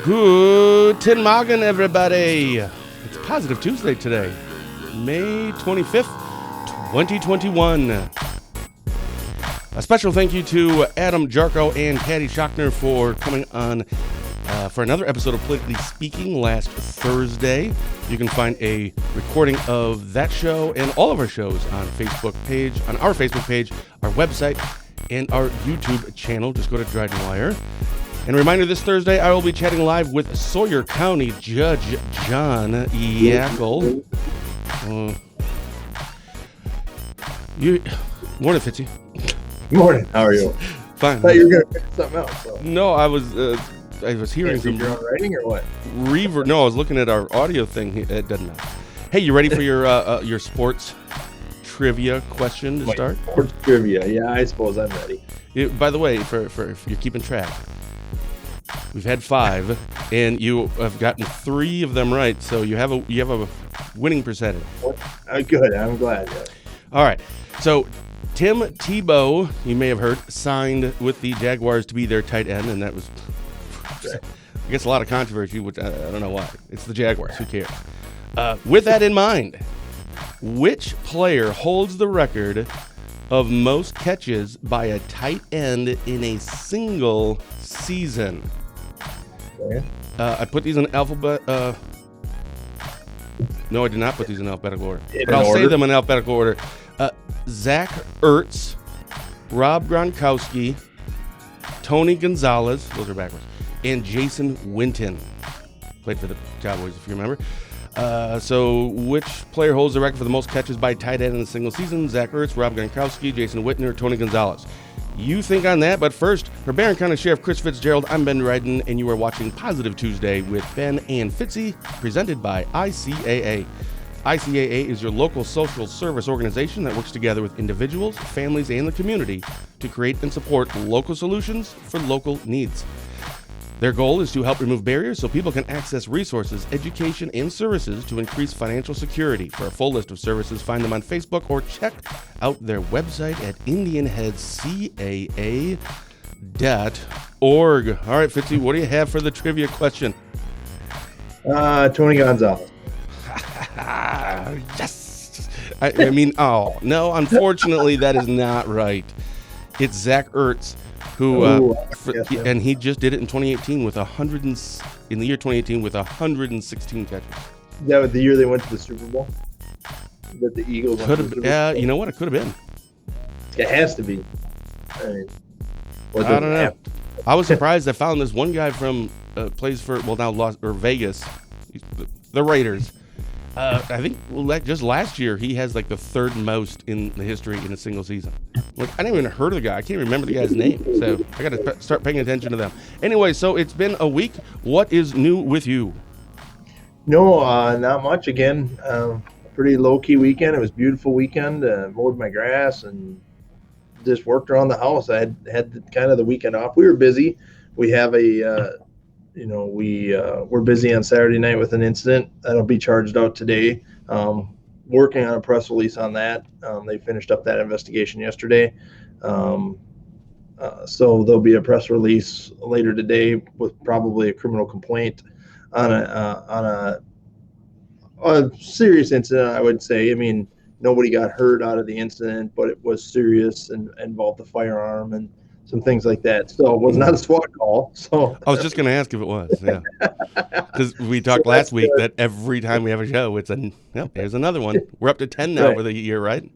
Guten Morgen, everybody. It's Positive Tuesday today, May 25th, 2021. A special thank you to Adam Jarko and Patty Schochner for coming on for another episode of Politically Speaking last Thursday. You can find a recording of that show and all of our shows on our Facebook page, our website, and our YouTube channel. Just go to DrydenWire. And a reminder, this Thursday, I will be chatting live with Sawyer County Judge John Yackel. Morning, Fitzy. Morning. How are you? Fine. I thought you were going to pick something else. So. No, I was hearing some your own writing or what? reverb. No, I was looking at our audio thing. It doesn't matter. Hey, you ready for your sports trivia question to start? Sports trivia. Yeah, I suppose I'm ready. By the way, for if you're keeping track, we've had 5, and you have gotten 3 of them right. So you have a winning percentage. Good. I'm glad. Yeah. All right. So Tim Tebow, you may have heard, signed with the Jaguars to be their tight end, and that was, I guess, a lot of controversy, which I don't know why. It's the Jaguars. Who cares? With that in mind, which player holds the record of most catches by a tight end in a single season? Okay. I put these in alphabet. No, I did not put these in alphabetical order. But I'll say them in alphabetical order. Zach Ertz, Rob Gronkowski, Tony Gonzalez, those are backwards, and Jason Witten. Played for the Cowboys, if you remember. So which player holds the record for the most catches by tight end in a single season? Zach Ertz, Rob Gronkowski, Jason Witten, or Tony Gonzalez? You think on that, but first, for Barron County Sheriff Chris Fitzgerald, I'm Ben Dryden, and you are watching Positive Tuesday with Ben and Fitzy, presented by ICAA. ICAA is your local social service organization that works together with individuals, families, and the community to create and support local solutions for local needs. Their goal is to help remove barriers so people can access resources, education, and services to increase financial security. For a full list of services, find them on Facebook or check out their website at indianheadcaa.org. All right, Fitzy, what do you have for the trivia question? Tony Gonzalez. Yes! I mean, oh, no, unfortunately, that is not right. It's Zach Ertz, who, and he just did it in 2018 with 116 catches. Is that was the year they went to the Super Bowl? That the Eagles could have been. Yeah, you know what? It could have been. It has to be. I mean, I don't know. I was surprised. I found this one guy from plays for Vegas, the Raiders. I think just last year he has like the 3rd most in the history in a single season. Like, I didn't even heard of the guy. I can't remember the guy's name, so I got to start paying attention to them. Anyway, so it's been a week. What is new with you? No, not much. Again, pretty low key weekend. It was a beautiful weekend. Mowed my grass and just worked around the house. I had kind of the weekend off. We were busy. We have we're busy on Saturday night with an incident that'll be charged out today. Working on a press release on that. They finished up that investigation yesterday. So there'll be a press release later today with probably a criminal complaint on a serious incident, I would say. I mean, nobody got hurt out of the incident, but it was serious and involved a firearm and some things like that. So it was not a SWAT call. So I was just going to ask if it was. Yeah, because we talked last week that every time we have a show, there's another one. We're up to 10 now for the year, right?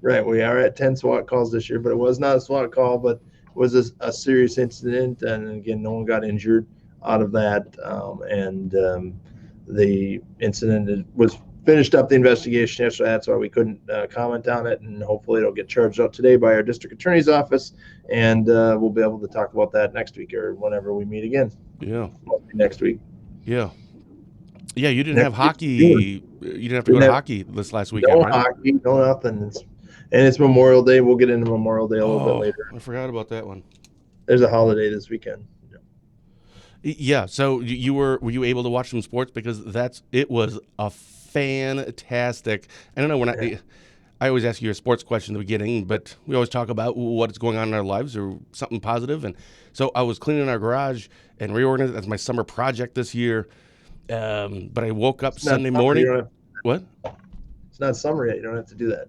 Right. We are at 10 SWAT calls this year, but it was not a SWAT call, but it was a serious incident. And again, no one got injured out of that. The incident was finished up the investigation yesterday. That's why we couldn't comment on it, and hopefully it'll get charged out today by our district attorney's office, and we'll be able to talk about that next week or whenever we meet again. Yeah, next week. Yeah, you didn't have hockey. You didn't have to go to hockey this last weekend, right? No hockey, no nothing. It's Memorial Day. We'll get into Memorial Day a little bit later. I forgot about that one. There's a holiday this weekend. Yeah. So were you able to watch some sports, because it was a fantastic. I don't know. I always ask you a sports question at the beginning, but we always talk about what's going on in our lives or something positive. And so I was cleaning our garage and reorganizing. That's my summer project this year. But I woke up Sunday morning. What? It's not summer yet. You don't have to do that.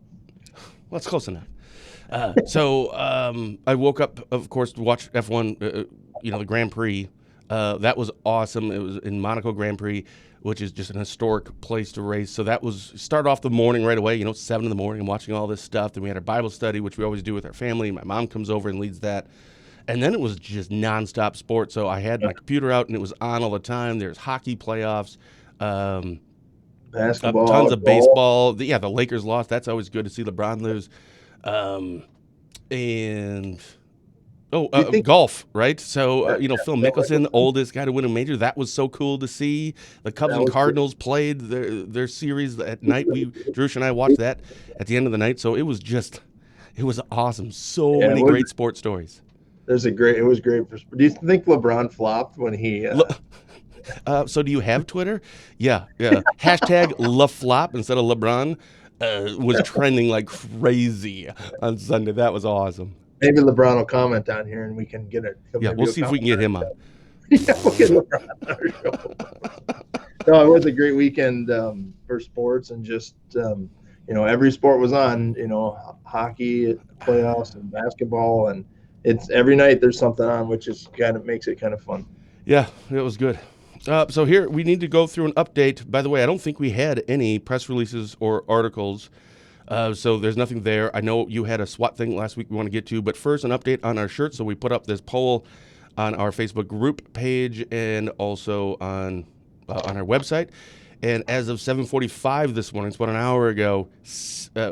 Well, it's close enough. So I woke up, of course, to watch F1, the Grand Prix. That was awesome. It was in Monaco Grand Prix, which is just an historic place to race. So that was start off the morning right away, 7 in the morning, and watching all this stuff. Then we had our Bible study, which we always do with our family. My mom comes over and leads that. And then it was just nonstop sports. So I had my computer out, and it was on all the time. There's hockey playoffs. Basketball, tons of baseball. The Lakers lost. That's always good to see LeBron lose. Golf, right? So, Phil Mickelson, the oldest guy to win a major. That was so cool to see. The Cubs and Cardinals played their series at night. Drew and I watched that at the end of the night. So it was awesome. So many great sports stories. It was great. Do you think LeBron flopped when he... So do you have Twitter? Yeah. Hashtag LaFlop instead of LeBron was trending like crazy on Sunday. That was awesome. Maybe LeBron will comment on here and we can get it. Yeah, we'll see if we can get him on. Yeah, we'll get LeBron on our show. No, it was a great weekend for sports, and just, every sport was on, hockey, playoffs, and basketball, and it's every night there's something on, which is makes it kind of fun. Yeah, it was good. So here we need to go through an update. By the way, I don't think we had any press releases or articles, so there's nothing there. I know you had a SWAT thing last week we want to get to, but first an update on our shirts. So we put up this poll on our Facebook group page and also on our website. And as of 7:45 this morning, it's about an hour ago,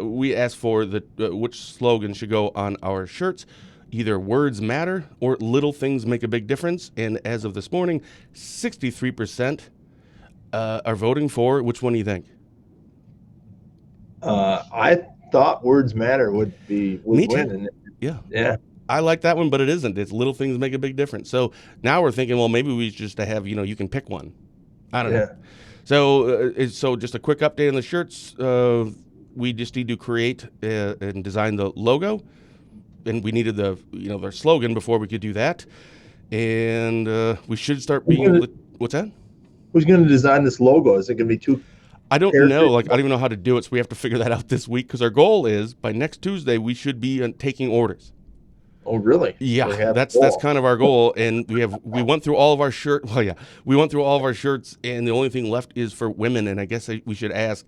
we asked for which slogan should go on our shirts. Either words matter or little things make a big difference. And as of this morning, 63% are voting for. Which one do you think? I thought words matter would win. Yeah. I like that one, but it isn't. It's little things make a big difference. So now we're thinking, well, maybe we just have, you can pick one. I don't know. So just a quick update on the shirts. We just need to create and design the logo. And we needed their slogan before we could do that. And we should start what's that? Who's going to design this logo? Is it going to be two? I don't know. I don't even know how to do it. So we have to figure that out this week, because our goal is by next Tuesday, we should be taking orders. Oh, really? Yeah, that's kind of our goal. And we went through all of our shirts. Well, yeah, we went through all of our shirts, and the only thing left is for women. And I guess we should ask,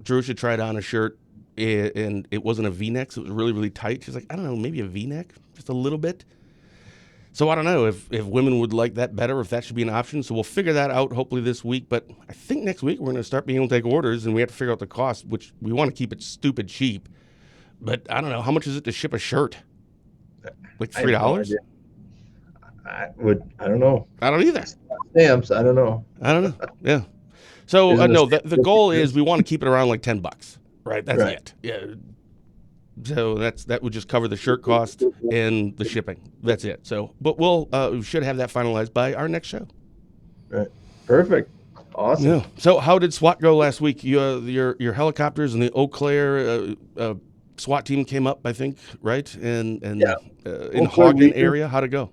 Drew should try it on a shirt. And it wasn't a V-neck, so it was really, really tight. She's like, I don't know, maybe a V-neck, just a little bit. So I don't know if women would like that better, if that should be an option. So we'll figure that out hopefully this week. But I think next week we're going to start being able to take orders, and we have to figure out the cost, which we want to keep it stupid cheap. But I don't know, how much is it to ship a shirt? Like $3? I don't know. I don't either. Stamps, I don't know. Yeah. So no, the goal is we want to keep it around like $10. Right, that's it. Yeah. So that would just cover the shirt cost and the shipping. That's it. So, but we should have that finalized by our next show. Right. Perfect. Awesome. Yeah. So, how did SWAT go last week? Your helicopters and the Eau Claire SWAT team came up, I think, right? And in Hagen area, how'd it go?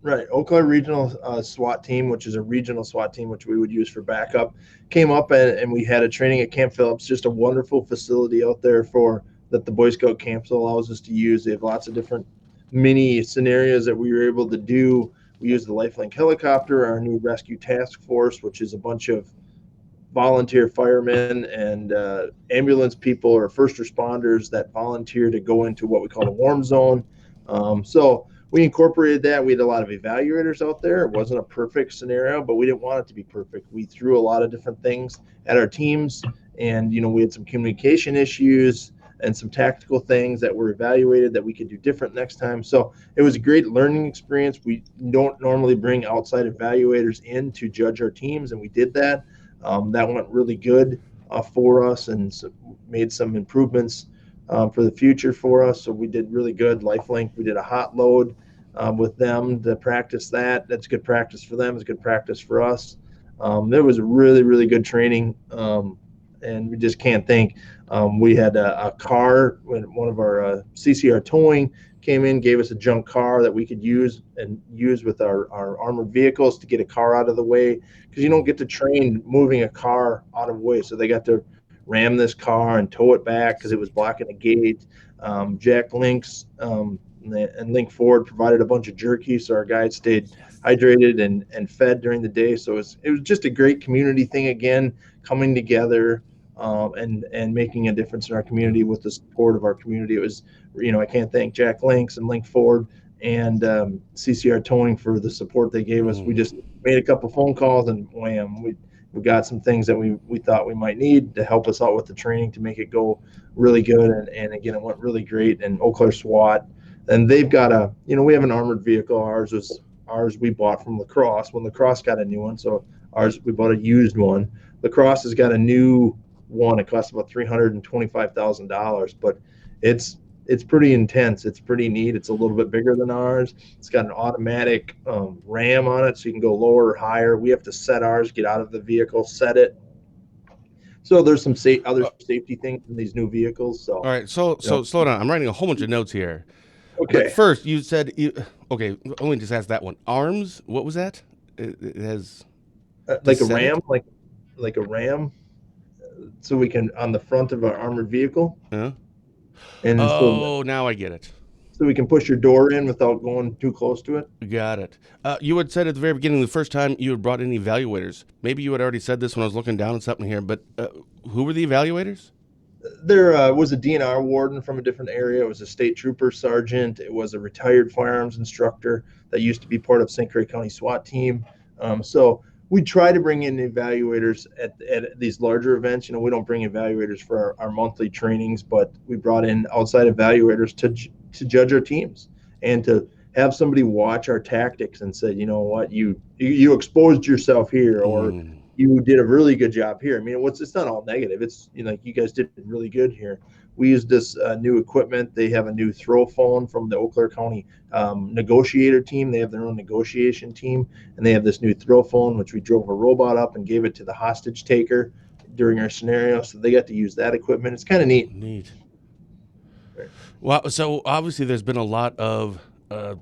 Right. Eau Claire Regional SWAT team, which is a regional SWAT team, which we would use for backup, came up and we had a training at Camp Phillips, just a wonderful facility out there that the Boy Scout camps allows us to use. They have lots of different mini scenarios that we were able to do. We used the Lifelink helicopter, our new rescue task force, which is a bunch of volunteer firemen and ambulance people or first responders that volunteer to go into what we call a warm zone. So we incorporated that. We had a lot of evaluators out there. It wasn't a perfect scenario, but we didn't want it to be perfect. We threw a lot of different things at our teams, and we had some communication issues and some tactical things that were evaluated that we could do different next time. So it was a great learning experience. We don't normally bring outside evaluators in to judge our teams, and we did that. That went really good for us, and made some improvements for the future for us. So we did really good. Lifelink, we did a hot load with them to practice that. That's good practice for them. It's good practice for us. There was really, really good training. and we just can't thank. We had a car when one of our CCR towing came in, gave us a junk car that we could use with our armored vehicles to get a car out of the way, because you don't get to train moving a car out of the way. So they got to ram this car and tow it back because it was blocking the gate. Jack Links and Link Ford provided a bunch of jerky, so our guys stayed hydrated and fed during the day. So it was just a great community thing again, coming together and making a difference in our community with the support of our community. It was, I can't thank Jack Links and Link Ford and CCR Towing for the support they gave us. We just made a couple phone calls and wham, we got some things that we thought we might need to help us out with the training to make it go really good. And again, it went really great. And Eau Claire SWAT, and they've got we have an armored vehicle. Ours we bought from Lacrosse when Lacrosse got a new one. So ours, we bought a used one. Lacrosse has got a new one. It costs about $325,000, but it's pretty intense. It's pretty neat. It's a little bit bigger than ours. It's got an automatic ram on it, so you can go lower or higher. We have to set ours, get out of the vehicle, set it. So there's some other safety things in these new vehicles. So all right, so slow down. I'm writing a whole bunch of notes here. Okay. But first, you said okay. Let me just ask that one. Arms. What was that? It has like a ram, like a ram, so we can on the front of our armored vehicle. Huh? And now I get it. So we can push your door in without going too close to it. Got it. You had said at the very beginning, the first time you had brought in evaluators. Maybe you had already said this when I was looking down at something here, but who were the evaluators? There was a DNR warden from a different area. It was a state trooper sergeant. It was a retired firearms instructor that used to be part of St. Clair County SWAT team. So we try to bring in evaluators at these larger events. We don't bring evaluators for our monthly trainings, but we brought in outside evaluators to judge our teams and to have somebody watch our tactics and say, you know what, you exposed yourself here, or you did a really good job here. I mean, it's not all negative. It's, you guys did really good here. We used this new equipment. They have a new throw phone from the Eau Claire County negotiator team. They have their own negotiation team, and they have this new throw phone, which we drove a robot up and gave it to the hostage taker during our scenario. So they got to use that equipment. It's kind of neat. Neat. Well, so obviously there's been a lot of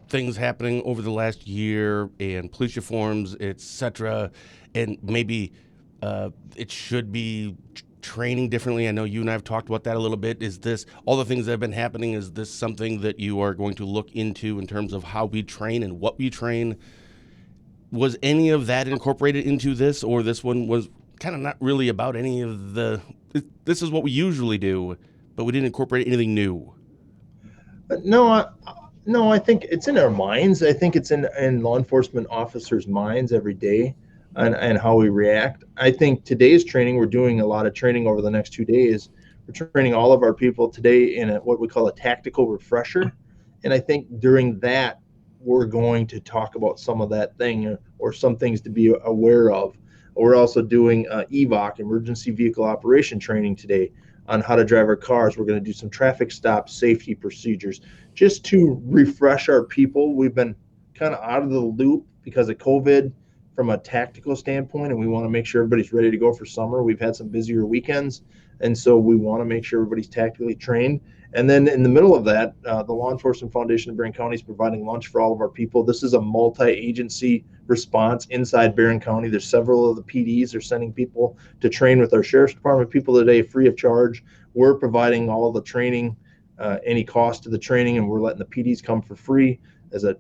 things happening over the last year, and police reforms, etc., and maybe it should be training differently. I know you and I have talked about that a little bit. Is this, all the things that have been happening, is this something that you are going to look into in terms of how we train and what we train? Was any of that incorporated into this, or this one was kind of not really about any of this is what we usually do, but we didn't incorporate anything new? No, I think it's in our minds. I think it's in law enforcement officers' minds every day, and how we react. I think today's training, we're doing a lot of training over the next 2 days. We're training all of our people today in what we call a tactical refresher. And I think during that, we're going to talk about some of that thing or some things to be aware of. We're also doing EVOC, emergency vehicle operation training today, on how to drive our cars. We're going to do some traffic stop safety procedures just to refresh our people. We've been kind of out of the loop because of COVID from a tactical standpoint, and we want to make sure everybody's ready to go for summer. We've had some busier weekends, and so we want to make sure everybody's tactically trained. And then in the middle of that, the Law Enforcement Foundation of Barron County is providing lunch for all of our people. This is a multi-agency response inside Barron County. There's several of the PDs are sending people to train with our Sheriff's Department people today free of charge. We're providing all the training, any cost to the training, and we're letting the PDs come for free as a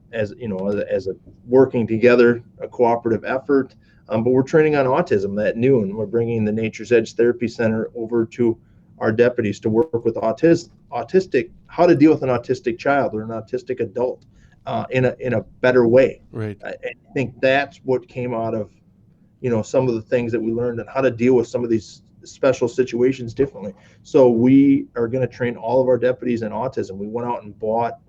working together, a cooperative effort. But we're training on autism at noon. We're bringing the Nature's Edge Therapy Center over to our deputies to work with autistic, how to deal with an autistic child or an autistic adult in a better way. Right. I think that's what came out of, some of the things that we learned and how to deal with some of these special situations differently. So we are going to train all of our deputies in autism. We went out and bought,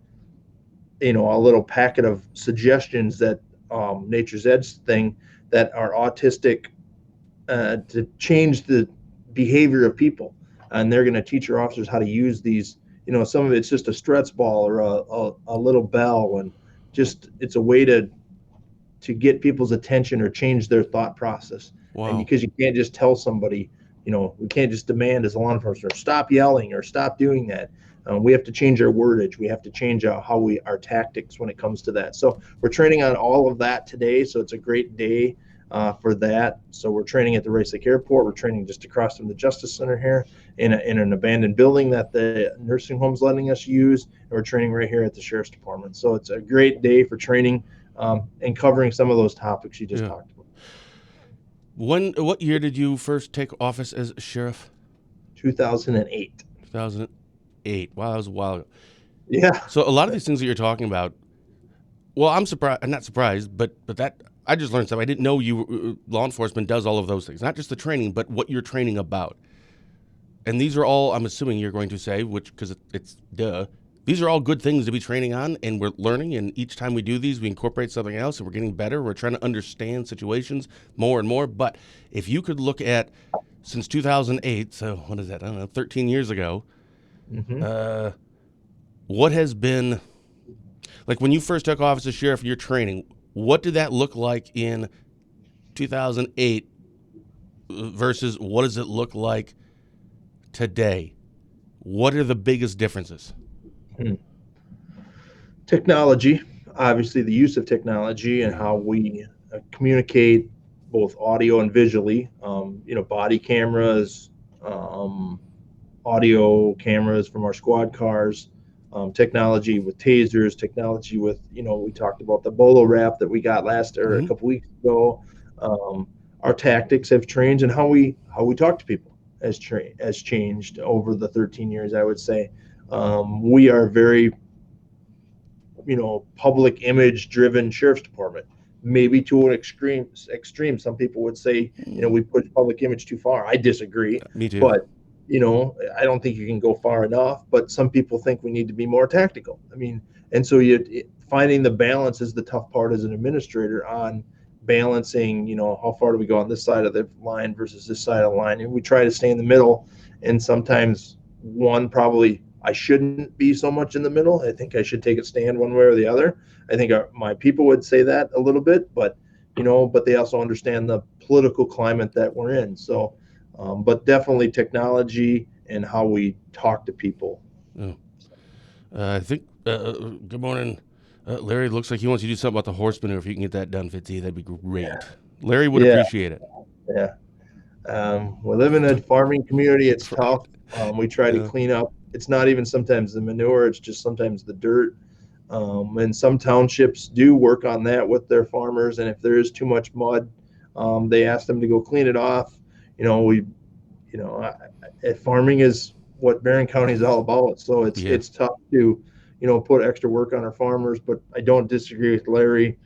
a little packet of suggestions that Nature's Edge thing that are autistic to change the behavior of people. And they're going to teach our officers how to use these. Some of it's just a stretch ball or a little bell, and just it's a way to get people's attention or change their thought process. Wow. And because you can't just tell somebody, we can't just demand as a law enforcement, stop yelling or stop doing that. We have to change our wordage. We have to change our tactics when it comes to that. So we're training on all of that today. So it's a great day for that. So we're training at the Rice Lake Airport. We're training just across from the Justice Center here in an abandoned building that the nursing home's letting us use. And we're training right here at the Sheriff's Department. So it's a great day for training and covering some of those topics you just talked about. What year did you first take office as sheriff? 2008. 2008. Wow, that was a while ago. Yeah. So a lot of these things that you're talking about, well, I'm surprised. I'm not surprised, but that I just learned something. I didn't know law enforcement does all of those things, not just the training, but what you're training about. And these are all, I'm assuming you're going to say, because it's duh. These are all good things to be training on, and we're learning, and each time we do these, we incorporate something else, and we're getting better. We're trying to understand situations more and more. But if you could look at, since 2008, so what is that? I don't know, 13 years ago, what has been, like when you first took office as sheriff, your training, what did that look like in 2008 versus what does it look like today? What are the biggest differences? Technology, obviously the use of technology and how we communicate both audio and visually, body cameras, audio cameras from our squad cars, technology with tasers, technology with, we talked about the bolo wrap that we got a couple weeks ago. Our tactics have changed, and how we talk to people has changed over the 13 years, I would say. We are very, public image driven sheriff's department, maybe to an extreme. Some people would say, we push public image too far. I disagree. Me too. But, I don't think you can go far enough, but some people think we need to be more tactical. And so finding the balance is the tough part as an administrator on balancing, how far do we go on this side of the line versus this side of the line. And we try to stay in the middle. And sometimes probably I shouldn't be so much in the middle. I think I should take a stand one way or the other. I think my people would say that a little bit, but they also understand the political climate that we're in. So, but definitely technology and how we talk to people. I think, good morning, Larry. Looks like he wants you to do something about the horse manure. If you can get that done, Fitzy, that'd be great. Yeah. Larry would appreciate it. Yeah. We live in a farming community. It's tough. We try to clean up. It's not even sometimes the manure. It's just sometimes the dirt. And some townships do work on that with their farmers. And if there is too much mud, they ask them to go clean it off. Farming is what Barron County is all about. So it's tough to, put extra work on our farmers. But I don't disagree with Larry.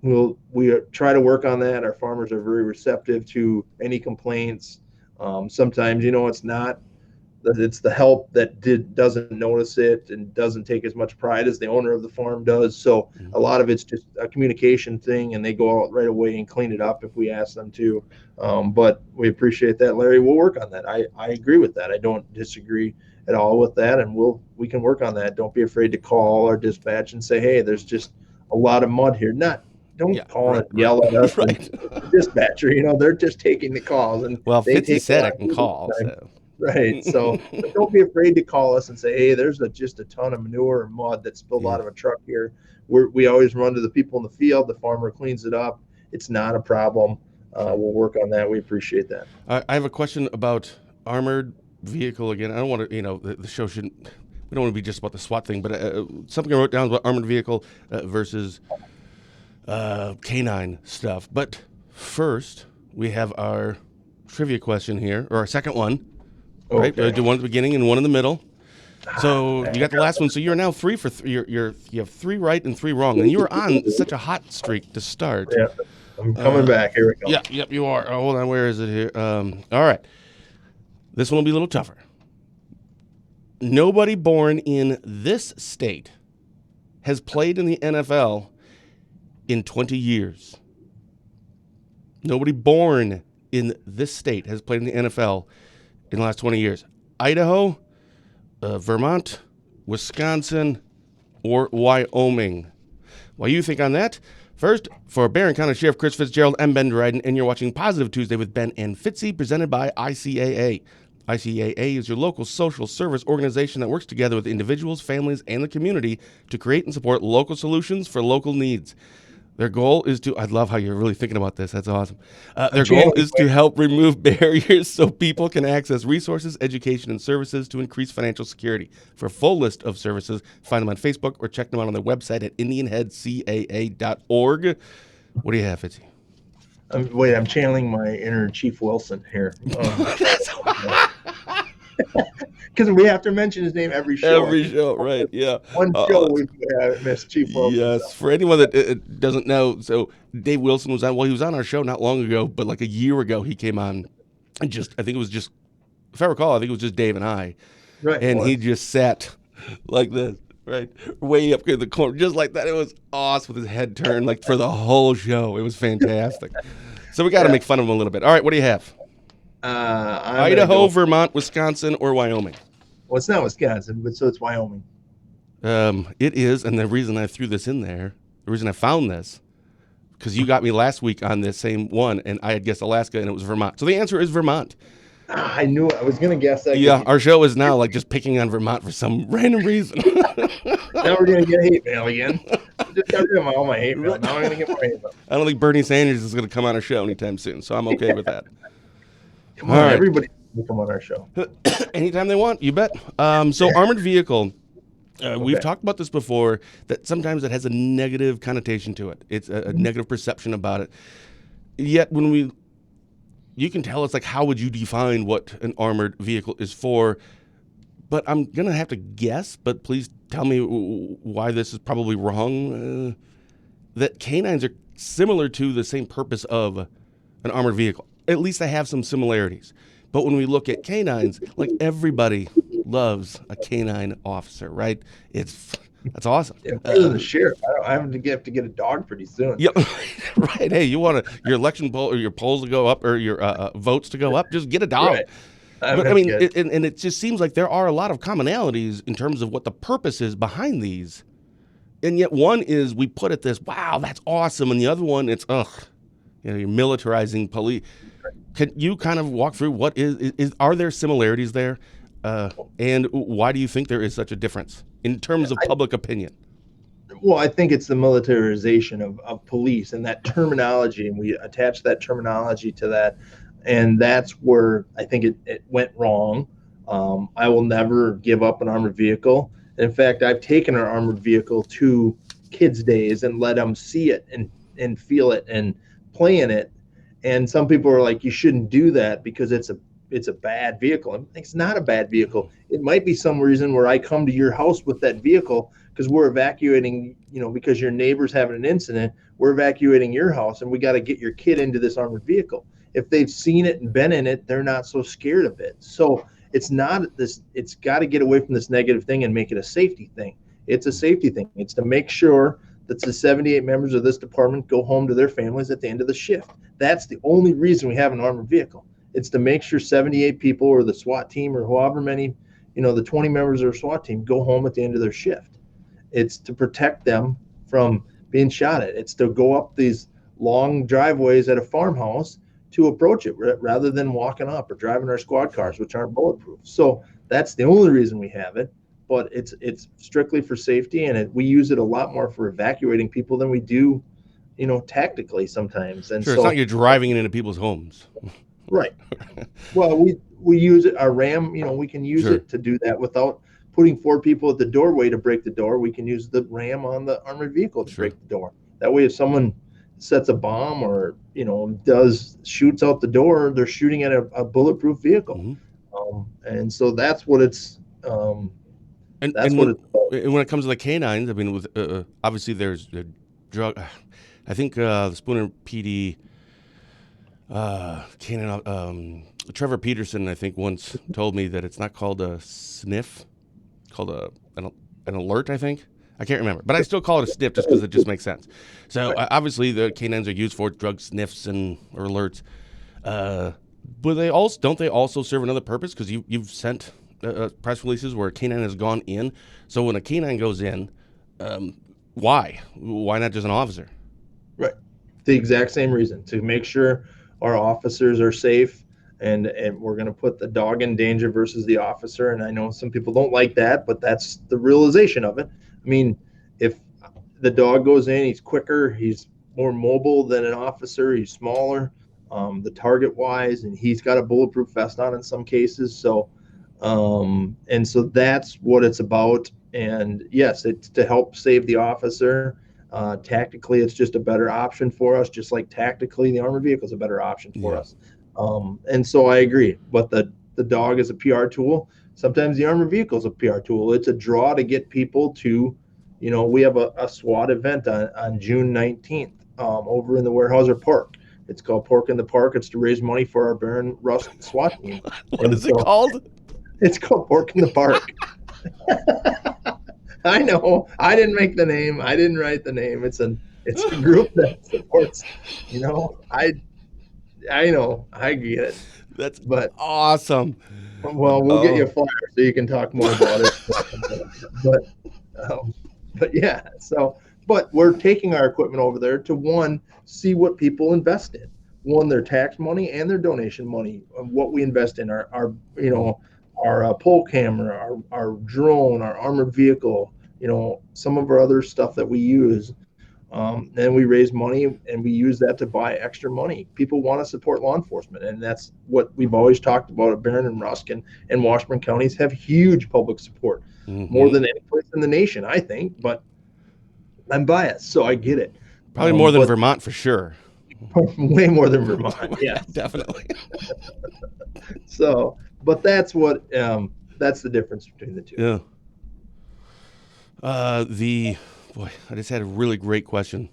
We try to work on that. Our farmers are very receptive to any complaints. Sometimes, it's the help that doesn't notice it and doesn't take as much pride as the owner of the farm does. So a lot of it's just a communication thing, and they go out right away and clean it up if we ask them to. But we appreciate that, Larry. We'll work on that. I agree with that. I don't disagree at all with that, and we can work on that. Don't be afraid to call our dispatch and say, hey, there's just a lot of mud here. Don't call and yell at us. Right. The dispatcher, they're just taking the calls. And Fitzy said I can call. So. Right. So don't be afraid to call us and say, hey, there's just a ton of manure or mud that spilled out of a truck here. We always run to the people in the field. The farmer cleans it up. It's not a problem. We'll work on that. We appreciate that. I have a question about armored vehicle again. I don't want to, the show shouldn't, we don't want to be just about the SWAT thing, but something I wrote down about armored vehicle versus canine stuff. But first, we have our trivia question here, or our second one. Right, do one at the beginning and one in the middle. So you got the last one. So you're now free for you have 3 right and 3 wrong, and you were on such a hot streak to start. Yeah, I'm coming back. Here we go. Yep, you are. Oh, hold on, where is it here? All right, this one will be a little tougher. Nobody born in this state has played in the NFL in 20 years. Nobody born in this state has played in the NFL in the last 20 years. Idaho, Vermont, Wisconsin, or Wyoming. While you think on that, first, for Barron County Sheriff Chris Fitzgerald, I'm Ben Dryden, and you're watching Positive Tuesday with Ben and Fitzy, presented by ICAA. ICAA is your local social service organization that works together with individuals, families, and the community to create and support local solutions for local needs. Their goal is to, I love how you're really thinking about this. That's awesome. Their goal is to help remove barriers so people can access resources, education, and services to increase financial security. For a full list of services, find them on Facebook or check them out on their website at IndianHeadCAA.org. What do you have, Fitzy? Wait, I'm channeling my inner Chief Wilson here. Because we have to mention his name every show. Every show, right? Yeah. One show we missed Chief Wilson. Yes. So. For anyone that doesn't know, so Dave Wilson was on. Well, he was on our show not long ago, but like a year ago, he came on, and I think it was just, if I recall, I think it was just Dave and I, right? And he just sat like this, right, way up in the corner, just like that. It was awesome with his head turned, like for the whole show. It was fantastic. So we got to make fun of him a little bit. All right, what do you have? Idaho, Vermont, Wisconsin, or Wyoming? Well, it's not Wisconsin, but so it's Wyoming. It is, and the reason I threw this in there, the reason I found this, because you got me last week on this same one, and I had guessed Alaska, and it was Vermont. So the answer is Vermont. I knew it. I was going to guess that. Yeah, our show is now like just picking on Vermont for some random reason. Now we're going to get hate mail again. Just got rid of all my hate mail. Now I'm going to get more hate mail. I don't think Bernie Sanders is going to come on our show anytime soon, so I'm okay with that. Come on, everybody can come on our show. Anytime they want, you bet. So armored vehicle, we've talked about this before, that sometimes it has a negative connotation to it. It's a negative perception about it. Yet when you can tell, it's like, how would you define what an armored vehicle is for? But I'm going to have to guess, but please tell me why this is probably wrong, that canines are similar to the same purpose of an armored vehicle. At least they have some similarities. But when we look at canines, like everybody loves a canine officer, right? That's awesome. Yeah, the sheriff. I have to get a dog pretty soon. Yeah, right. Hey, you want your election poll or your polls to go up or your votes to go up? Just get a dog. Right. But I mean, and it just seems like there are a lot of commonalities in terms of what the purpose is behind these. And yet one is we put it this, wow, that's awesome. And the other one, it's, you're militarizing police. Can you kind of walk through what are there similarities there? And why do you think there is such a difference in terms of public opinion? Well, I think it's the militarization of police and that terminology, and we attach that terminology to that. And that's where I think it went wrong. I will never give up an armored vehicle. In fact, I've taken an armored vehicle to kids' days and let them see it and feel it and play in it. And some people are like, you shouldn't do that because it's a bad vehicle. It's not a bad vehicle. It might be some reason where I come to your house with that vehicle because we're evacuating, because your neighbor's having an incident, we're evacuating your house and we got to get your kid into this armored vehicle. If they've seen it and been in it, they're not so scared of it. So it's not this, it's got to get away from this negative thing and make it a safety thing. It's a safety thing. It's to make sure that the 78 members of this department go home to their families at the end of the shift. That's the only reason we have an armored vehicle. It's to make sure 78 people or the SWAT team or however many, the 20 members of our SWAT team go home at the end of their shift. It's to protect them from being shot at. It's to go up these long driveways at a farmhouse to approach it rather than walking up or driving our squad cars, which aren't bulletproof. So that's the only reason we have it. But it's strictly for safety, and we use it a lot more for evacuating people than we do, tactically sometimes. And sure, so it's not you're driving it into people's homes. Right. Well, we use it, our RAM, we can use it to do that without putting 4 people at the doorway to break the door. We can use the RAM on the armored vehicle to break the door. That way, if someone sets a bomb or, shoots out the door, they're shooting at a bulletproof vehicle. Mm-hmm. And so that's what it's, And when it comes to the canines, I mean, with obviously there's the drug. I think the Spooner PD canine. Trevor Peterson, I think, once told me that it's not called a sniff, it's called an alert. I think I can't remember, but I still call it a sniff just because it just makes sense. So obviously the canines are used for drug sniffs or alerts. But don't they also serve another purpose? Because you've sent press releases where a canine has gone in. So when a canine goes in, Why? Why not just an officer? Right. The exact same reason, to make sure our officers are safe, and we're going to put the dog in danger versus the officer. And I know some people don't like that, but that's the realization of it. I mean, if the dog goes in, he's quicker, he's more mobile than an officer, he's smaller, the target wise, and he's got a bulletproof vest on in some cases. So, and so that's what it's about. And yes, it's to help save the officer. Tactically, it's just a better option for us, just like tactically the armored vehicle is a better option for us. And so I agree. But the dog is a PR tool. Sometimes the armored vehicle is a PR tool. It's a draw to get people to, we have a SWAT event on June 19th over in the Weyerhaeuser Park. It's called Pork in the Park. It's to raise money for our Barron Rust SWAT team. What is it called? It's called Pork in the Park. I know. I didn't make the name. I didn't write the name. It's a group that supports. I know. I get it. That's awesome. Well, we'll get you a flyer so you can talk more about it. But yeah. So, but we're taking our equipment over there to see what people invest in. Their tax money and their donation money. What we invest in our pole camera, our drone, our armored vehicle, some of our other stuff that we use. And we raise money and we use that to buy extra money. People want to support law enforcement. And that's what we've always talked about at Barron and Ruskin and Washburn counties have huge public support, more than any place in the nation, I think. But I'm biased, so I get it. Probably more than Vermont for sure. Way more than Vermont. Yeah, definitely. So, but that's the difference between the two. Yeah. Boy, I just had a really great question.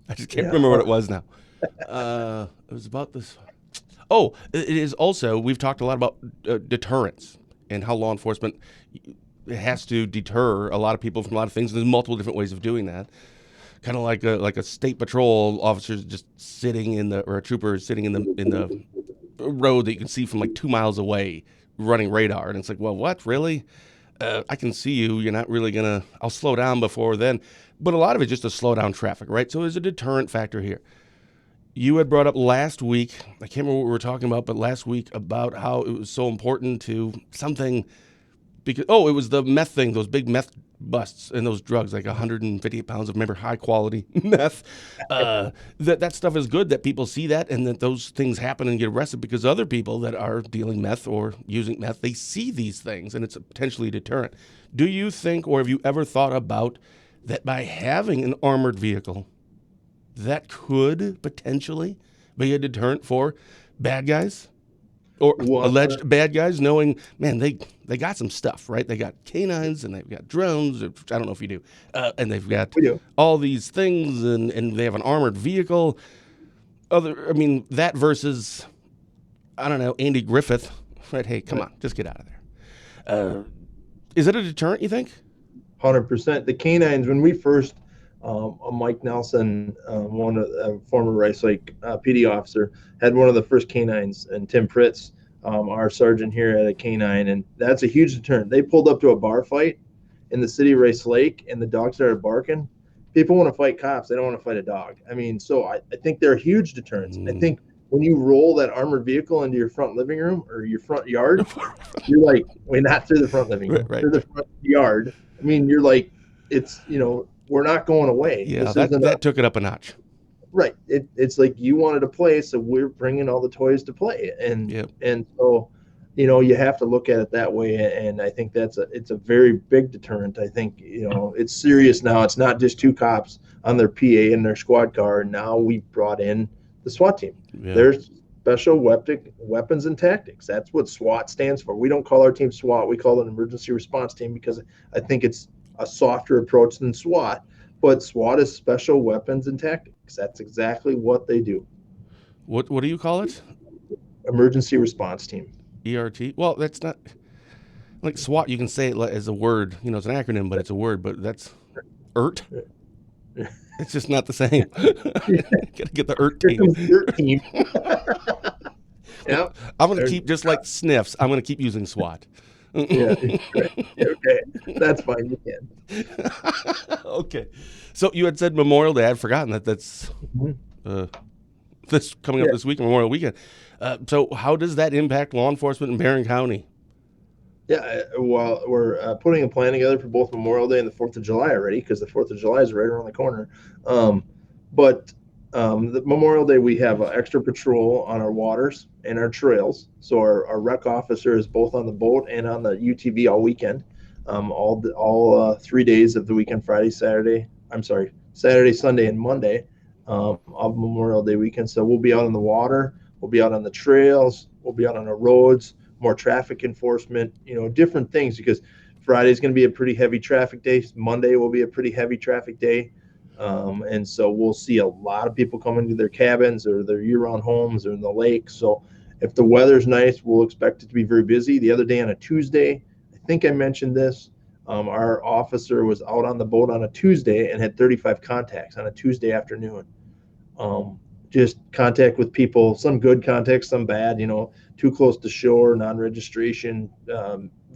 I just can't remember what it was now. It was about this. Oh, it is also, we've talked a lot about deterrence and how law enforcement has to deter a lot of people from a lot of things. There's multiple different ways of doing that. Kind of like a state patrol officer just sitting or a trooper sitting in the road that you can see from like 2 miles away running radar. And it's like, well, what, really? I can see you. You're not really going to, I'll slow down before then. But a lot of it's just to slow down traffic, right? So there's a deterrent factor here. You had brought up last week, I can't remember what we were talking about, but last week about how it was so important to something because, it was the meth thing, those big meth busts and those drugs, like 158 pounds of, remember, high quality meth. That stuff is good that people see that and that those things happen and get arrested because other people that are dealing meth or using meth, they see these things and it's a potentially deterrent. Do you think, or have you ever thought about that by having an armored vehicle, that could potentially be a deterrent for bad guys? Or alleged bad guys, knowing, man, they got some stuff, right? They got canines and they've got drones. I don't know if you do. And they've got all these things and they have an armored vehicle. That versus, I don't know, Andy Griffith. Right? Hey, come on, just get out of there. Is it a deterrent, you think? 100%. The canines, when we first, Mike Nelson, former Rice Lake PD officer, had one of the first canines, and Tim Pritz, our sergeant here, had a canine, and that's a huge deterrent. They pulled up to a bar fight in the city of Rice Lake, and the dog started barking. People want to fight cops. They don't want to fight a dog. So I think they're huge deterrents. I think when you roll that armored vehicle into your front living room or your front yard, you're like, not through the front living room, through the front yard. You're like, it's, we're not going away. Yeah, that took it up a notch. Right. It's like you wanted to play, so we're bringing all the toys to play. And so, you have to look at it that way. And I think it's a very big deterrent. I think, it's serious now. It's not just two cops on their PA in their squad car. Now we brought in the SWAT team. Yeah. There's special weapons and tactics. That's what SWAT stands for. We don't call our team SWAT. We call it an emergency response team because I think it's a softer approach than SWAT, but SWAT is special weapons and tactics. That's exactly what they do. What do you call it? Emergency response team. ERT? Well, that's not like SWAT. You can say it as a word. It's an acronym, but it's a word. But that's ERT. It's just not the same. Gotta get the ERT team. Yep. I'm gonna keep just like sniffs. I'm gonna keep using SWAT. Yeah, right. Okay, that's fine. You can. Okay. So you had said Memorial Day. I'd forgotten that's Mhm. uh, this coming up Yeah, this week, Memorial Weekend. So how does that impact law enforcement in Barron County? yeah. Well, we're putting a plan together for both Memorial Day and the 4th of July already, because the 4th of July is right around the corner. Um, but the Memorial Day, we have extra patrol on our waters and our trails. So our rec officer is both on the boat and on the UTV all weekend, all 3 days of the weekend, Friday, Saturday. I'm sorry, Saturday, Sunday, and Monday of Memorial Day weekend. So we'll be out on the water, we'll be out on the trails, we'll be out on the roads, more traffic enforcement, different things, because Friday is going to be a pretty heavy traffic day. Monday will be a pretty heavy traffic day. And so we'll see a lot of people coming to their cabins or their year-round homes or in the lake. So if the weather's nice, we'll expect it to be very busy. The other day on a Tuesday, I think I mentioned this, our officer was out on the boat on a Tuesday and had 35 contacts on a Tuesday afternoon. Just contact with people, some good contacts, some bad, too close to shore, non-registration,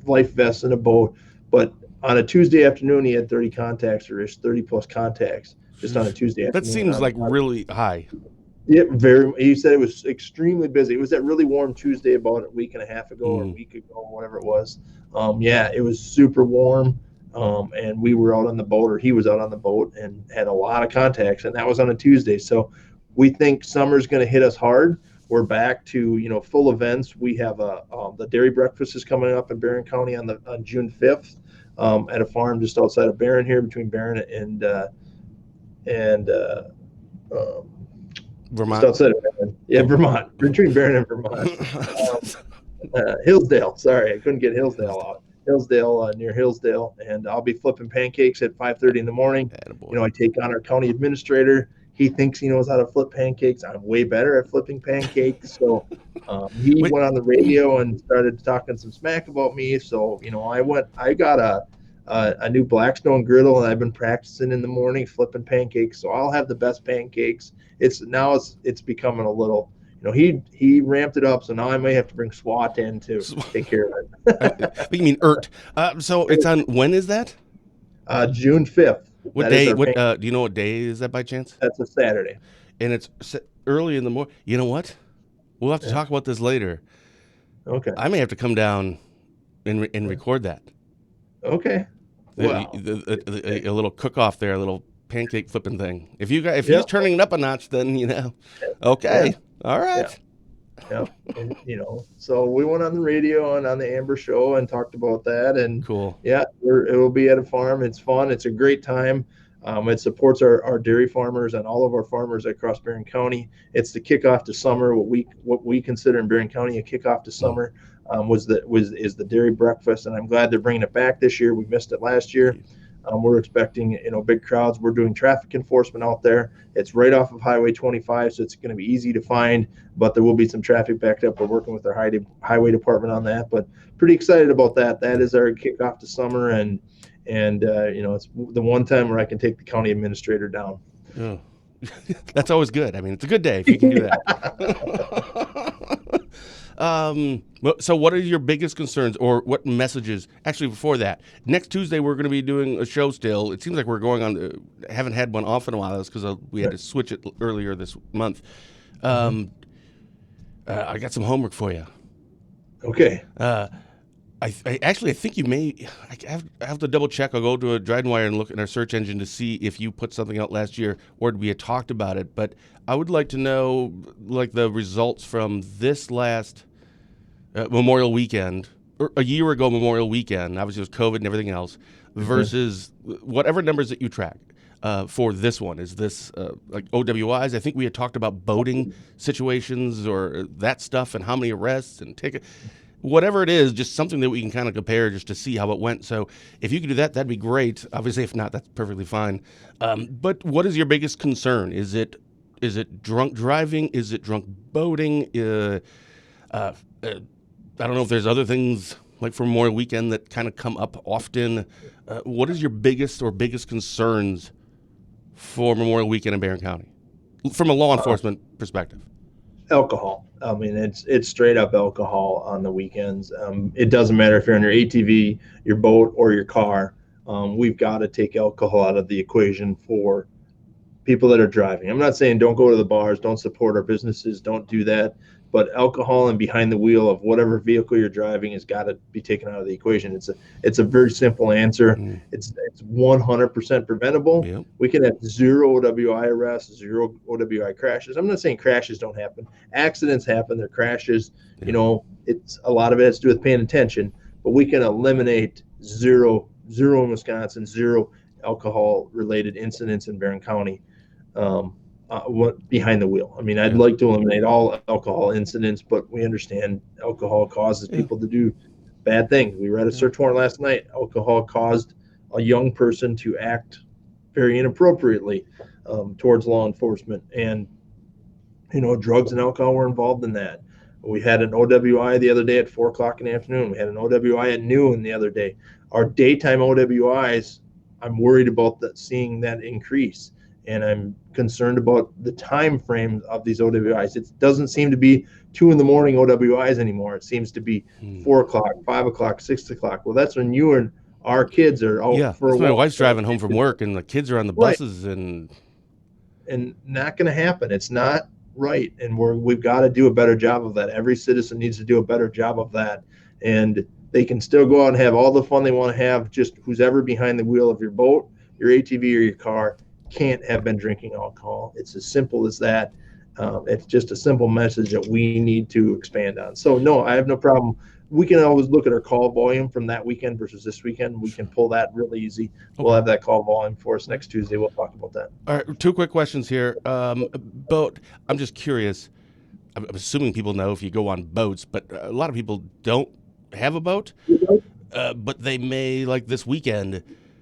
life vests in a boat. But on a Tuesday afternoon, he had 30 contacts, or 30 plus contacts just on a Tuesday That afternoon. seems like really high. Yeah, he said it was extremely busy. It was that really warm Tuesday about a week and a half ago or a week ago, whatever it was. Yeah, it was super warm. And we were out on the boat, or he was out on the boat, and had a lot of contacts, and that was on a Tuesday. So we think summer's going to hit us hard. We're back to full events. We have the dairy breakfast is coming up in Barron County on June 5th at a farm just outside of Barron here, between Barron and Vermont. just outside of Barron. Yeah, Vermont, between Barron and Vermont. Hillsdale. Sorry, I couldn't get Hillsdale out. Hillsdale, near Hillsdale, and I'll be flipping pancakes at 5:30 in the morning. Attaboy. I take on our county administrator. He thinks he knows how to flip pancakes. I'm way better at flipping pancakes. So he went on the radio and started talking some smack about me. So I got a new Blackstone griddle, and I've been practicing in the morning flipping pancakes. So I'll have the best pancakes. It's becoming a little. He ramped it up, so now I may have to bring SWAT in to take care of it. You mean ERT? So it's on. When is that? June 5th. What day? What do you know? What day is that by chance? That's a Saturday. And it's early in the morning. You know what? We'll have to talk about this later. Okay. I may have to come down and record that. Okay. Wow. A little cook-off there, a little pancake flipping thing. If he's turning it up a notch, then okay. Yeah. All right. Yeah. And, so we went on the radio and on the Amber Show and talked about that. And cool. Yeah, it will be at a farm. It's fun. It's a great time. It supports our dairy farmers and all of our farmers across Barron County. It's the kickoff to summer. What we consider in Barron County a kickoff to summer is the dairy breakfast, and I'm glad they're bringing it back this year. We missed it last year. We're expecting big crowds. We're doing traffic enforcement out there. It's right off of Highway 25, so it's going to be easy to find, but there will be some traffic backed up. We're working with our highway department on that, but pretty excited about that. That is our kickoff to summer, and it's the one time where I can take the county administrator down. Oh. That's always good. I mean, it's a good day if you can do that. So what are your biggest concerns, or what messages? Actually, before that, next Tuesday we're going to be doing a show still. It seems like we're going on. Haven't had one off in a while. That's because we had to switch it earlier this month. I got some homework for you. Okay. I think you may. I have to double check. I'll go to a DrydenWire and look in our search engine to see if you put something out last year or we had talked about it. But I would like to know, the results from this last Memorial Weekend, or a year ago Memorial Weekend. Obviously, it was COVID and everything else, versus whatever numbers that you track for this one. Is this like OWIs? I think we had talked about boating situations or that stuff, and how many arrests and tickets. Whatever it is, just something that we can kind of compare just to see how it went. So if you could do that, that'd be great. Obviously, if not, that's perfectly fine. But what is your biggest concern? Is it drunk driving? Is it drunk boating? I don't know if there's other things like for Memorial Weekend that kind of come up often. What is your biggest concerns for Memorial Weekend in Barron County from a law enforcement perspective? Alcohol. I mean, it's straight up alcohol on the weekends. It doesn't matter if you're on your ATV, your boat, or your car. We've got to take alcohol out of the equation for people that are driving. I'm not saying don't go to the bars, don't support our businesses, don't do that. But alcohol and behind the wheel of whatever vehicle you're driving has got to be taken out of the equation. It's a very simple answer. It's 100% preventable. Yep. We can have zero OWI arrests, zero OWI crashes. I'm not saying crashes don't happen. Accidents happen. They're crashes. Yeah. It's a lot of it has to do with paying attention. But we can eliminate zero in Wisconsin, zero alcohol-related incidents in Barron County. What behind the wheel. I mean, I'd like to eliminate all alcohol incidents, but we understand alcohol causes people to do bad things. We read a search warrant last night. Alcohol caused a young person to act very inappropriately towards law enforcement, and drugs and alcohol were involved in that. We had an OWI the other day at 4:00 in the afternoon. We had an OWI at noon the other day. Our daytime OWIs, I'm worried about seeing that increase. And I'm concerned about the time frame of these OWIs. It doesn't seem to be 2 a.m. OWIs anymore. It seems to be 4:00, 5:00, 6:00. Well, that's when you and our kids are out for a walk. My wife's driving home from work, and the kids are on the buses, and not going to happen. It's not right, and we've got to do a better job of that. Every citizen needs to do a better job of that, and they can still go out and have all the fun they want to have. Just who's ever behind the wheel of your boat, your ATV, or your car can't have been drinking alcohol. It's as simple as that. It's just a simple message that we need to expand on. So no, I have no problem. We can always look at our call volume from that weekend versus this weekend. We can pull that really easy. Okay. We'll have that call volume for us next Tuesday. We'll talk about that. All right, 2 quick questions here. Boat, I'm just curious. I'm assuming people know if you go on boats, but a lot of people don't have a boat, but they may, like this weekend,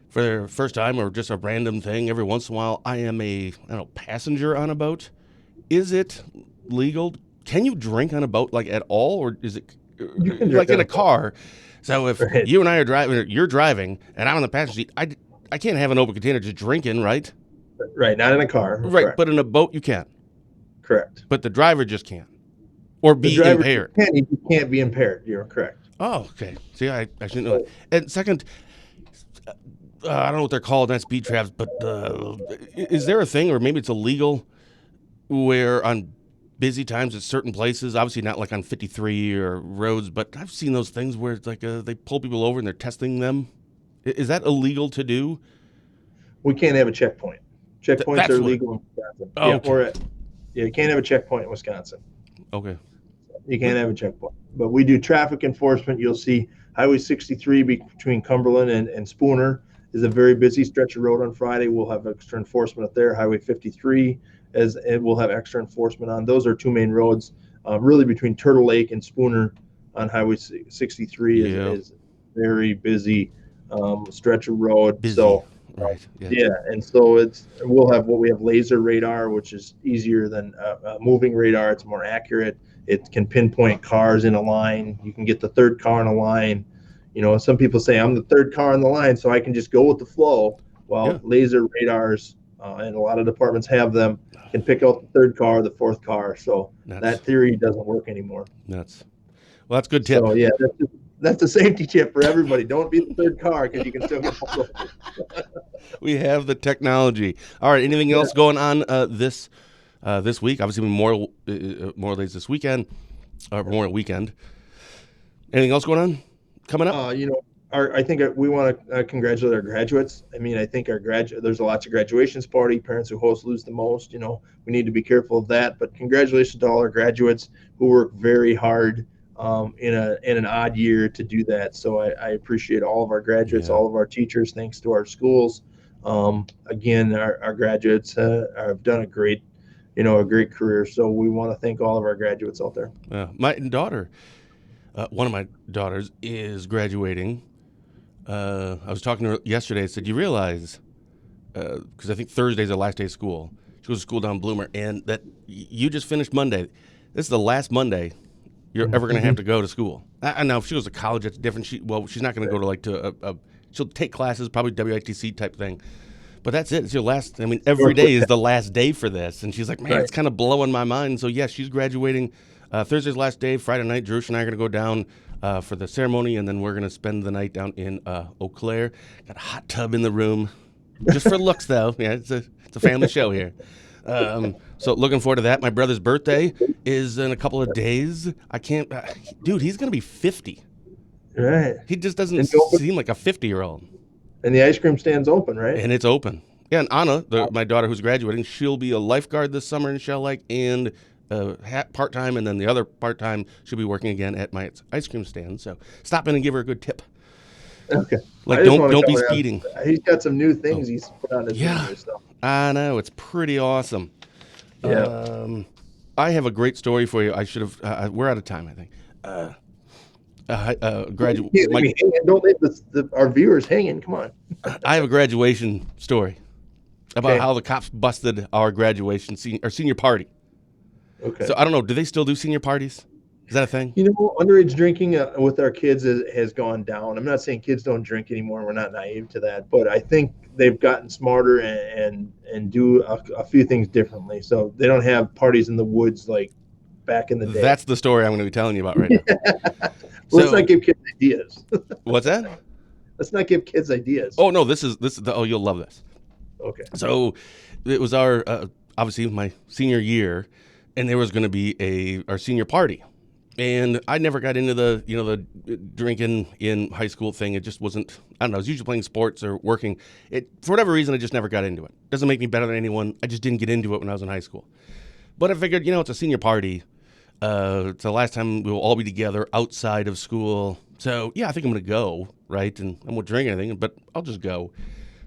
for their first time or just a random thing, every once in a while, I am a passenger on a boat. Is it legal? Can you drink on a boat at all, or is it like in a car? So if you and I are driving, or you're driving, and I'm on the passenger seat, I can't have an open container to drink in, right? Right, not in a car. Right, correct. But in a boat you can. Correct. But the driver just can't, or be impaired. You can't be impaired. You're correct. Oh, okay. See, I shouldn't know that. And second, I don't know what they're called, not speed traps, but is there a thing, or maybe it's illegal, where on busy times at certain places, obviously not like on 53 or roads, but I've seen those things where it's like they pull people over and they're testing them. Is that illegal to do? We can't have a checkpoint. Checkpoints are illegal in Wisconsin. Oh, okay. You can't have a checkpoint in Wisconsin. Okay. You can't have a checkpoint. But we do traffic enforcement. You'll see Highway 63 between Cumberland and Spooner is a very busy stretch of road on Friday. We'll have extra enforcement up there. Highway 53 we'll have extra enforcement on. Those are 2 main roads, really between Turtle Lake and Spooner on Highway 63 is very busy stretch of road. Busy. So right. And so we have laser radar, which is easier than moving radar. It's more accurate. It can pinpoint cars in a line. You can get the third car in a line. Some people say I'm the third car in the line, so I can just go with the flow. Well, laser radars, and a lot of departments have them, can pick out the third car, the fourth car. So that theory doesn't work anymore. Well, that's a good tip. So that's a safety tip for everybody. Don't be the third car because you can still get pulled over. We have the technology. All right. Anything else going on this week? Obviously, Memorial Days this weekend, or Memorial Weekend. Anything else going on? Coming up? I think we want to congratulate our graduates. I mean, I think there's lots of graduations party. Parents who host lose the most. We need to be careful of that. But congratulations to all our graduates who work very hard in an odd year to do that. So I appreciate all of our graduates, all of our teachers. Thanks to our schools. Again, our graduates have done a great career. So we want to thank all of our graduates out there. My daughter. One of my daughters is graduating. I was talking to her yesterday. I said, you realize, because I think Thursday's the last day of school. She goes to school down in Bloomer, and that you just finished Monday. This is the last Monday you're ever going to have to go to school. I know if she goes to college, it's different. She's not going to go to she'll take classes, probably WITC type thing. But that's it. It's your last. I mean, every day is the last day for this. And she's like, man, it's kind of blowing my mind. So, yeah, she's graduating. Thursday's last day. Friday night, Jerush and I are going to go down for the ceremony, and then we're going to spend the night down in Eau Claire. Got a hot tub in the room. Just for looks, though. Yeah, it's a family show here. So looking forward to that. My brother's birthday is in a couple of days. I can't, dude, he's going to be 50. Right. He just doesn't seem like a 50-year-old. And the ice cream stand's open, right? And it's open. Yeah, and Anna, my daughter who's graduating, she'll be a lifeguard this summer in Shell Lake and part-time, and then the other part-time she'll be working again at my ice cream stand. So stop in and give her a good tip. Okay. Like, don't be speeding. He's got some new things he's put on his video stuff. I know. It's pretty awesome. Yeah. I have a great story for you. I should have. We're out of time, I think. Don't leave our viewers hanging. Come on. I have a graduation story about how the cops busted our graduation senior party. Okay. So I don't know. Do they still do senior parties? Is that a thing? Underage drinking with our kids has gone down. I'm not saying kids don't drink anymore. We're not naive to that, but I think they've gotten smarter and do a few things differently. So they don't have parties in the woods like back in the day. That's the story I'm going to be telling you about right now. Let's not give kids ideas. What's that? Let's not give kids ideas. Oh no, this is you'll love this. Okay. So it was our obviously my senior year, and there was going to be our senior party. And I never got into the drinking in high school thing. It just wasn't, I don't know, I was usually playing sports or working. For whatever reason, I just never got into it. Doesn't make me better than anyone. I just didn't get into it when I was in high school. But I figured, it's a senior party. It's the last time we'll all be together outside of school. So, yeah, I think I'm going to go, right? And I won't drink anything, but I'll just go.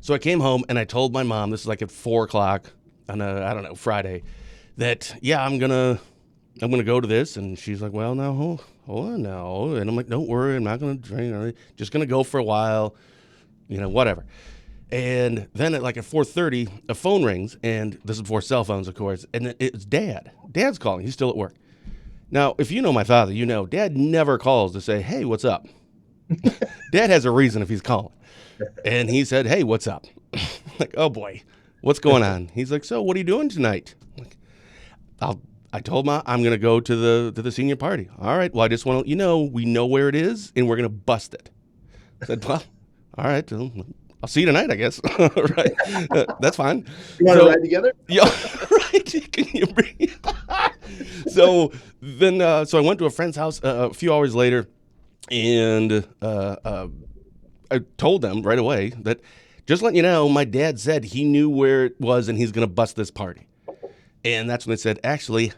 So I came home and I told my mom, this is like at 4 o'clock on Friday, that, yeah, I'm going to go to this. And she's like, well, no, hold on now. And I'm like, don't worry, I'm not going to drink. I'm just going to go for a while, whatever. And then at 4:30, a phone rings, and this is before cell phones, of course, and it's Dad. Dad's calling. He's still at work. Now, if you know my father, Dad never calls to say, hey, what's up? Dad has a reason if he's calling. And he said, hey, what's up? Like, oh, boy, what's going on? He's like, so what are you doing tonight? I told Mom I'm going to go to the senior party. All right, well, I just want to let you know, we know where it is, and we're going to bust it. I said, well, all right, I'll see you tonight, I guess. Right? That's fine. You want to ride together? Yeah, right. Can you bring So then, so I went to a friend's house a few hours later, and I told them right away that, just letting you know, my dad said he knew where it was, and he's going to bust this party. And that's when they said, actually,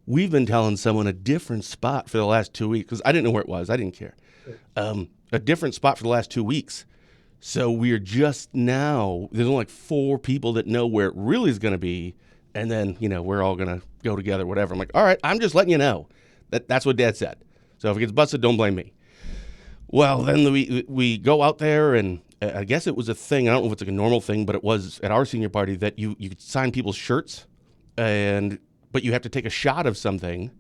we've been telling someone a different spot for the last 2 weeks, because I didn't know where it was. I didn't care. A different spot for the last 2 weeks. So we're just now, there's only 4 people that know where it really is going to be. And then, we're all going to go together, whatever. I'm like, all right, I'm just letting you know. That's what Dad said. So if it gets busted, don't blame me. Well, then we go out there, and I guess it was a thing. I don't know if it's like a normal thing, but it was at our senior party that you could sign people's shirts, but you have to take a shot of something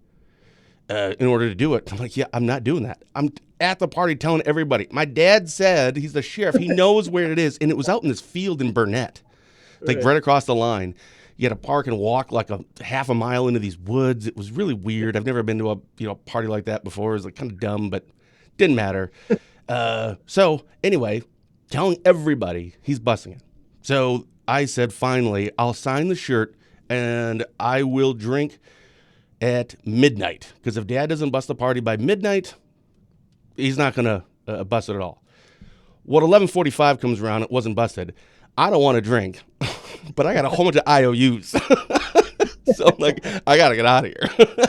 in order to do it. I'm like, yeah, I'm not doing that. I'm at the party telling everybody. My dad said, he's the sheriff, he knows where it is, and it was out in this field in Burnett, right across the line. You had to park and walk like a half a mile into these woods. It was really weird. I've never been to a party like that before. It was kind of dumb, but didn't matter. So anyway, telling everybody he's busting it. So I said, finally, I'll sign the shirt and I will drink at midnight. Because if Dad doesn't bust the party by midnight, he's not going to bust it at all. What 11:45 comes around, it wasn't busted. I don't want to drink, but I got a whole bunch of IOUs. So I'm like, I got to get out of here.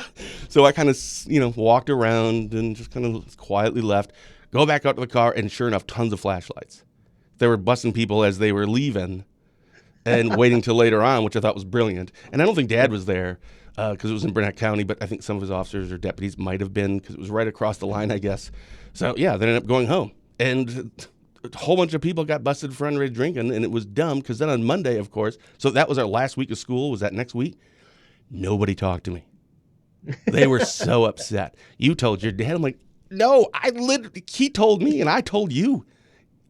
So I kind of, walked around and just kind of quietly left, go back out to the car, and sure enough, tons of flashlights. They were busting people as they were leaving and waiting till later on, which I thought was brilliant. And I don't think Dad was there because it was in Burnett County, but I think some of his officers or deputies might have been because it was right across the line, I guess. So, yeah, they ended up going home. And a whole bunch of people got busted for underage drinking, and it was dumb because then on Monday, of course, so that was our last week of school. Was that next week? Nobody talked to me. They were so upset. You told your dad. I'm like, no, he told me and I told you.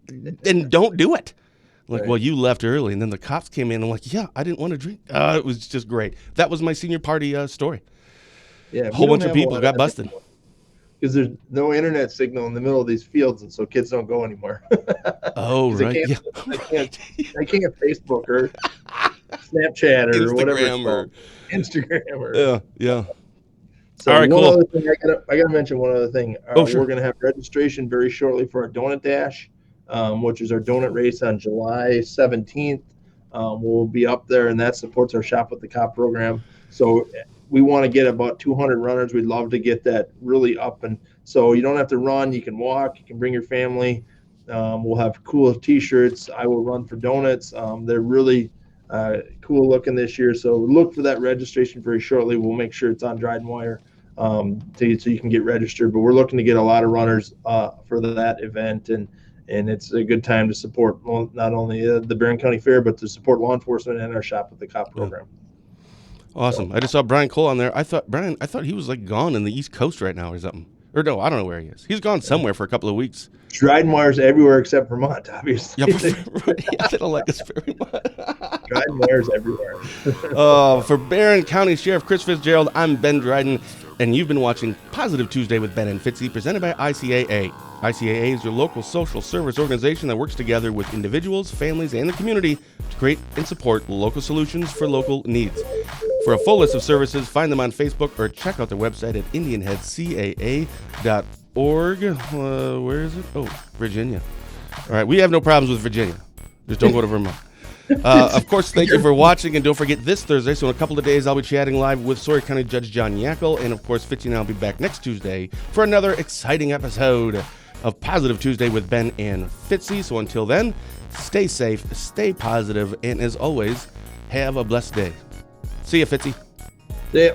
And don't do it. Like, Right. well, you left early, and then the cops came in. I'm like, yeah, I didn't want to drink. It was just great. That was my senior party story. Yeah, A whole bunch of people got busted. because there's no internet signal in the middle of these fields, and so kids don't go anymore. Oh, 'Cause they right. Yeah. They can't Facebook or Snapchat or whatever it's Instagram or called. Instagram or yeah, yeah. So All right, one cool. other thing I gotta mention one other thing. Oh, sure. We're gonna have registration very shortly for our donut dash, which is our donut race on July 17th. We'll be up there, and that supports our Shop with the Cop program. So we want to get about 200 runners. We'd love to get that really up, and so you don't have to run. You can walk. You can bring your family. We'll have cool T-shirts. I will run for donuts. They're really cool looking this year. So look for that registration very shortly. We'll make sure it's on DrydenWire so you can get registered. But we're looking to get a lot of runners for that event, and it's a good time to support not only the Barron County Fair, but to support law enforcement and our Shop with the Cop program. Awesome. I just saw Brian Cole on there. I thought he was like gone in the East Coast right now or something. Or no, I don't know where he is. He's gone somewhere for a couple of weeks. DrydenWire's everywhere except Vermont, obviously. Yeah, they don't like us very much. DrydenWire's everywhere. For Barron County Sheriff Chris Fitzgerald, I'm Ben Dryden, and you've been watching Positive Tuesday with Ben and Fitzy, presented by ICAA. ICAA is your local social service organization that works together with individuals, families, and the community to create and support local solutions for local needs. For a full list of services, find them on Facebook or check out their website at indianheadcaa.org. Where is it? Oh, Virginia. All right, we have no problems with Virginia. Just don't go to Vermont. Of course, thank you for watching, and don't forget this Thursday, so in a couple of days, I'll be chatting live with Sawyer County Judge John Yackel, and of course, Fitzy and I will be back next Tuesday for another exciting episode of Positive Tuesday with Ben and Fitzy. So until then, stay safe, stay positive, and as always, have a blessed day. See ya, Fitzy. See ya.